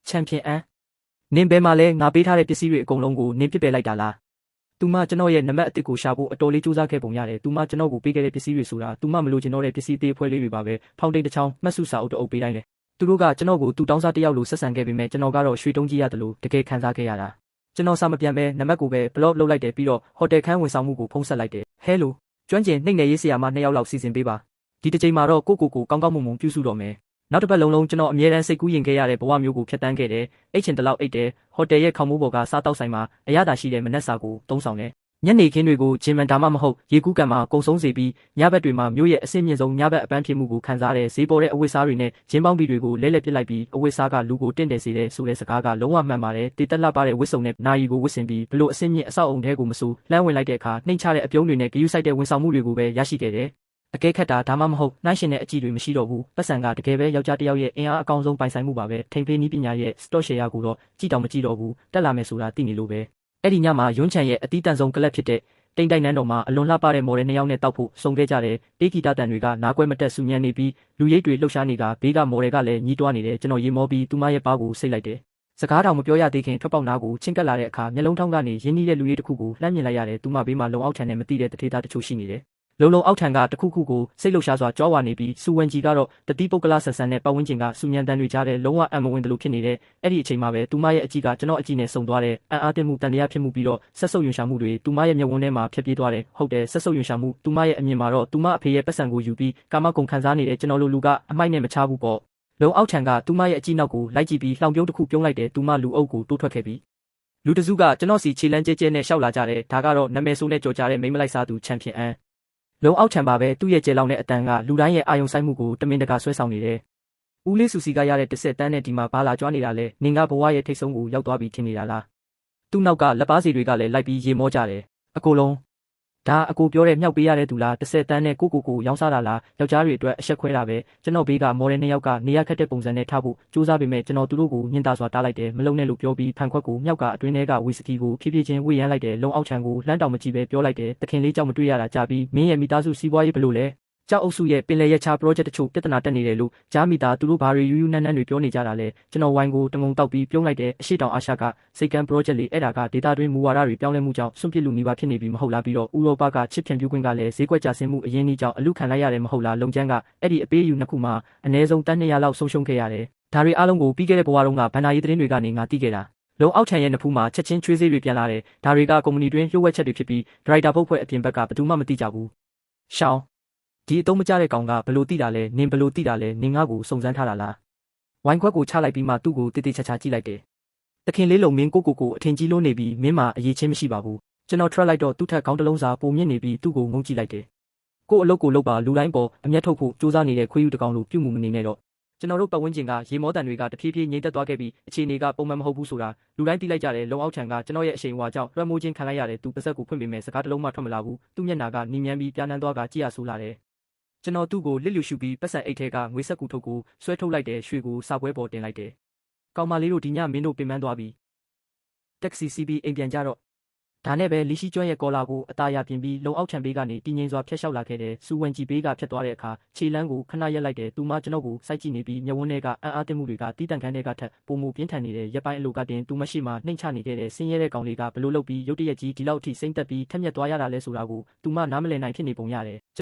ချန်ပီယံအန်နင်ဘယ်မှာလဲငါပေးထားတဲ့ပစ္စည်းတွေအကုန်လုံးကိုနင်ပြစ်ပယ်လိုက်တာလားသူမကျွန်တော်ရဲ့နံပါတ်အစ်ကိုရှာဖို့အတော်လေးစူးစမ်းခဲ့ပုံရတယ်သူမကျွန်တော်ကိုပေးခဲ့တဲ့ပစ္စည်းတွေဆိုတာသူမမလို့ကျွန်တော်တဲ့ပစ္စည်းသေးအဖွဲလေးတွေပါပဲဖောင်တိတ်တစ်ချောင်းမှတ်စုစာအုပ်တအုပ်ပေးတိုင်းလေသူတို့ကကျွန်တော်ကိုသူတောင်းစားတယောက်လိုဆက်ဆံခဲ့ပေမဲ့ကျွန်တော်ကတော့ရွှေတုံးကြီးရတယ်လို့တကယ်ခံစားခဲ့ရတာကျွန်တော်စာမပြန်ပဲနံပါတ်ကိုပဲဘလော့လုပ်လိုက်တယ်ပြီးတော့ဟိုတယ်ခန်းဝန်ဆောင်မှုကိုဖုံးဆက်လိုက်တယ်ဟဲလိုကျွမ်းကျင်နှိမ့်နယ်ရေးဆရာမ2ယောက်လောက်စီစဉ်ပေးပါဒီတစ်ချိန်မှာတော့ကိုကောင်းကောင်းမွန်မွန်ပြုစုတော့မယ်နောက်တစ်ပတ်လုံးကျွန်တော်အမြဲတမ်းစိတ်ကူးရင်ခဲ့ရတဲ့ဘဝမျိုးကိုဖျက်ဆီးခဲ့တယ်အိတ်ချင်တလောက်အိတ်တယ်ဟိုတယ်ရဲ့ခေါင်းမိုးပေါ်ကစားတောက်ဆိုင်မှာအရသာရှိတဲ့မနက်စာကိုသုံးဆောင်တယ်ညနေခင်းတွေကိုဂျင်မန်ဒါမှမဟုတ်ရေကူးကန်မှာကုံဆုံးစေပြီးညဘက်တွေမှာမြို့ရဲ့အဆင့်မြင့်ဆုံးညဘက်အပန်းဖြစ်မှုကိုခံစားတဲ့ဈေးပေါ်တဲ့အဝတ်စားတွေနဲ့ဂျင်းပေါင်းပြီးတွေကိုလဲလှယ်ပစ်လိုက်ပြီးအဝတ်စားကလူကိုတင့်တယ်စေတဲ့ဆိုတဲ့စကားကလုံးဝမှန်ပါတယ်တေတက်လှပတဲ့ဝတ်စုံနဲ့နာရီကိုဝတ်ဆင်ပြီးဘလို့အဆင့်မြင့်အဆောက်အုံထဲကိုမဆိုးလှမ်းဝင်လိုက်တဲ့အခါနှိမ့်ချတဲ့အပြုံးတွေနဲ့ဂယုစိုက်တဲ့ဝန်ဆောင်မှုတွေကိုပဲရရှိခဲ့တယ်အကဲခတ်တာဒါမှမဟုတ်နှိုင်းရှင်တဲ့အကြည့်တွေမရှိတော့ဘူးပတ်စံကတကယ်ပဲယောက်ျားတစ်ယောက်ရဲ့အင်အားအကောင်းဆုံးပိုင်ဆိုင်မှုပါပဲထိန်ဖေးနည်းပညာရဲ့ stock share ကိုတော့ကြည့်တောင်မကြည့်တော့ဘူးတက်လာမယ်ဆိုတာသိနေလို့ပဲအဲ့ဒီညမှာယွန်းချန်ရဲ့အတီးတန့်ဆုံးကလပ်ဖြစ်တဲ့တိမ်တိုင်နန်းတော်မှာအလွန်လှပတဲ့မော်ဒယ်2ယောက်နဲ့တောက်ဖို့စုံခဲ့ကြတယ်တေးဂီတတန်တွေကနားကွဲမတက်ဆူညံနေပြီးလူရိပ်တွေလှုပ်ရှားနေတာဘေးကမော်ဒယ်ကလည်းညီးတွားနေတယ်ကျွန်တော်ရေမောပြီးသူမရဲ့ပါးကိုစိတ်လိုက်တယ်စကားတောင်မပြောရသေးခင်ထွက်ပေါက်နားကိုချင်းကပ်လာတဲ့အခါမျက်လုံးထောင်းကနေရင်းနှီးတဲ့လူရိပ်တစ်ခုကိုလှမ်းမြင်လိုက်ရတယ်သူမဘေးမှာလုံအောက်ထန်နဲ့မတိတဲ့တထေးသားတချို့ရှိနေတယ်လုံအောက်ထံကတခုခုကိုစိတ်လှုပ်ရှားစွာကြွားဝါနေပြီးစူဝင်ကြီးကတော့တတိပုတ်ကလဆန်ဆန်နဲ့ပတ်ဝန်းကျင်ကစူညံတန်တွေကြားတဲ့လုံးဝအံမဝင်တယ်လို့ဖြစ်နေတဲ့အဲ့ဒီအချိန်မှာပဲသူမရဲ့အကြည့်ကကျွန်တော်အကြည့်နဲ့စုံသွားတဲ့အံ့အားသင့်မှုတန်တရားဖြစ်မှုပြီးတော့ဆက်ဆုပ်ယွန်ရှာမှုတွေသူမရဲ့မျက်ဝန်းထဲမှာဖြတ်ပြေးသွားတယ်ဟုတ်တယ်ဆက်ဆုပ်ယွန်ရှာမှုသူမရဲ့အမြင်မှာတော့သူမအဖေရဲ့ပတ်စံကိုယူပြီးကာမဂုဏ်ခံစားနေတဲ့ကျွန်တော်လိုလူကအမိုက်နဲ့မချဘူးပေါ့လုံအောက်ထံကသူမရဲ့အကြည့်နောက်ကိုလိုက်ကြည့်ပြီးလှောင်ပြုံးတစ်ခုပြုံးလိုက်တယ်သူမလူအုပ်ကိုတိုးထွက်ခဲ့ပြီးလူတစုကကျွန်တော်စီခြေလန်းကျဲကျဲနဲ့ရှောက်လာကြတယ်ဒါကတော့နာမည်ဆိုးနဲ့ကြော်ကြတဲ့မိန်းမလိုက်စားသူချန်ပီယံအန်လုံအောက်ထံပါပဲသူ့ရဲ့ကျဲလောင်တဲ့အတန်ကလူတိုင်းရဲ့အာယုံဆိုင်မှုကိုတမင်တကာဆွဲဆောင်နေတယ်။ဦးလေးစုစီကရတဲ့တစ်ဆက်တန်းနဲ့ဒီမှာဘာလာကြွားနေတာလဲ။နင်ကဘဝရဲ့ထိတ်ဆုံးကိုရောက်သွားပြီထင်နေတာလား။သူ့နောက်ကလက်ပါစီတွေကလည်းလိုက်ပြီးရေမောကြတယ်။အကိုလုံးဒါအကိုပြောတဲ့မြောက်ပေးရတဲ့သူလားတစ်ဆက်တန်းနဲ့ကိုရောင်းစားတာလားယောက်ျားတွေအတွက်အဆက်ခွဲတာပဲကျွန်တော်ဘေးကမော်ဒယ်2ယောက်ကနေရခက်တဲ့ပုံစံနဲ့ထားဖို့စူးစမ်းပေမဲ့ကျွန်တော်သူတို့ကိုညှင်းတာစွာတားလိုက်တယ်မလုံနဲ့လို့ပြောပြီးဖန်ခွက်ကိုမြောက်ကအတွင်းထဲကဝီစကီကိုဖြည်းဖြည်းချင်းဝေ့ရမ်းလိုက်တယ်လုံအောက်ချံကိုလှမ်းတောင်မကြည့်ပဲပြောလိုက်တယ်တခင်လေးကြောက်မတွေ့ရတာကြာပြီးမင်းရဲ့မိသားစုစီးပွားရေးဘယ်လိုလဲကြောက်အုပ်စုရဲ့ပင်လယ်ရချာ project တချို့ပြဿနာတက်နေတယ်လို့ကြားမိသားသူတို့ဘာတွေယူနန်းတွေပြောနေကြတာလဲကျွန်တော်ဝိုင်းကိုတငုံတောက်ပြီးပြုံးလိုက်တဲ့အရှိတောင်အာရှကစိတ်ကမ်း project လေးအဲ့ဒါကဒေတာတွင်းမူဝါဒတွေပြောင်းလဲမှုကြောင့်စွန့်ပစ်လူမျိုးပါဖြစ်နေပြီမဟုတ်လားပြီးတော့ဥရောပကချစ်ဖြန့်ပြူးခွင့်ကလည်းဈေးကွက်ကျဆင်းမှုအရင်းအနှီးကြောင့်အလူခံလိုက်ရတယ်မဟုတ်လားလုံချမ်းကအဲ့ဒီအပေးယူနှစ်ခုမှာအနည်းဆုံးတန်း200လောက်ဆုံးရှုံးခဲ့ရတယ်ဒါတွေအားလုံးကိုပြီးခဲ့တဲ့ဘဝတုန်းကဘန်နာရေးသတင်းတွေကနေငါသိခဲ့တာလုံအောက်ချံရဲ့နဖူးမှာချက်ချင်းချွေးစေးတွေပြန်လာတယ်ဒါတွေကကုမ္ပဏီတွင်းလျှို့ဝှက်ချက်တွေဖြစ်ပြီးဒရိုက်တာဘုတ်ဖွဲ့အပြင်ဘက်ကဘယ်သူမှမသိကြဘူးရှောင်းဒီအတုံးမကြတဲ့ကောင်ကဘလို့တိတာလဲနင်ဘလို့တိတာလဲနင်ငါ့ကိုစုံစမ်းထားတာလားဝိုင်းခွက်ကိုချလိုက်ပြီးမှသူ့ကိုတေးသေးချာချာကြည့်လိုက်တယ်တခင်လေးလုံမင်းကိုအထင်ကြီးလို့နေပြီးမင်းမှာအရေးချင်းမရှိပါဘူးကျွန်တော်ထွက်လိုက်တော့သူ့ထက်ခေါင်းတစ်လုံးစာပုံမြင့်နေပြီးသူ့ကိုငုံကြည့်လိုက်တယ်ကို့အလုပ်ကိုလုပ်ပါလူတိုင်းပေါ်အမျက်ထုတ်ဖို့စူးစမ်းနေတဲ့ခွေးယူတကောင်လိုပြုမှုမနေနဲ့တော့ကျွန်တော်တို့ပတ်ဝန်းကျင်ကရေမောတန်တွေကတဖြည်းဖြည်းငြိမ်သက်သွားခဲ့ပြီးအခြေအနေကပုံမှန်မဟုတ်ဘူးဆိုတာလူတိုင်းသိလိုက်ကြတယ်လုံအောက်ထံကကျွန်တော်ရဲ့အရှိန်အဝါကြောင့်လွှမ်းမိုးခြင်းခံလိုက်ရတယ်သူပါဇက်ကိုဖွင့်ပေးမယ်စကားတစ်လုံးမှထွက်မလာဘူးသူ့မျက်နှာကနီးမြန်းပြီးပြားနှံသွားကကြည့်ရဆိုးလာတယ်ကျွန်တော်သူ့ကိုလစ်လျူရှုပြီးပတ်စံအိတ်ထဲကငွေဆက်ကူထုတ်ကိုဆွဲထုတ်လိုက်တဲ့ရွှေကိုစာပွဲပေါ်တင်လိုက်တယ်။ကောင်မလေးတို့ဒီညမင်းတို့ပင်ပန်းသွားပြီ။တက္ကစီစီးပြီးအိမ်ပြန်ကြတော့ဒါနဲ့ပဲလီရှိကျွမ်းရဲ့ကော်လာကိုအသားရပြင်ပြီးလုံအောက်ချံဘေးကနေတည်ငြိမ်စွာဖျက်လျှောက်လာခဲ့တဲ့စူဝင်ကြီးဘေးကဖြတ်သွားတဲ့အခါခြေလန်းကိုခဏရက်လိုက်တယ်။သူမကျွန်တော်ကိုစိုက်ကြည့်နေပြီးမျက်ဝန်းထဲကအံ့အားသင့်မှုတွေကတီးတန့်ခန်းတွေကထက်ပုံမူပြင်းထန်နေတဲ့ရက်ပိုင်းအလိုကတင်သူမရှိမှနှိမ့်ချနေခဲ့တဲ့ဆင်းရဲတဲ့ကောင်လေးကဘလို့လုပ်ပြီးရုတ်တရက်ကြီးဒီလောက်အထိစိမ့်သက်ပြီးထက်မြက်သွားရတာလဲဆိုတာကိုသူမနားမလည်နိုင်ဖြစ်နေပုံရတယ်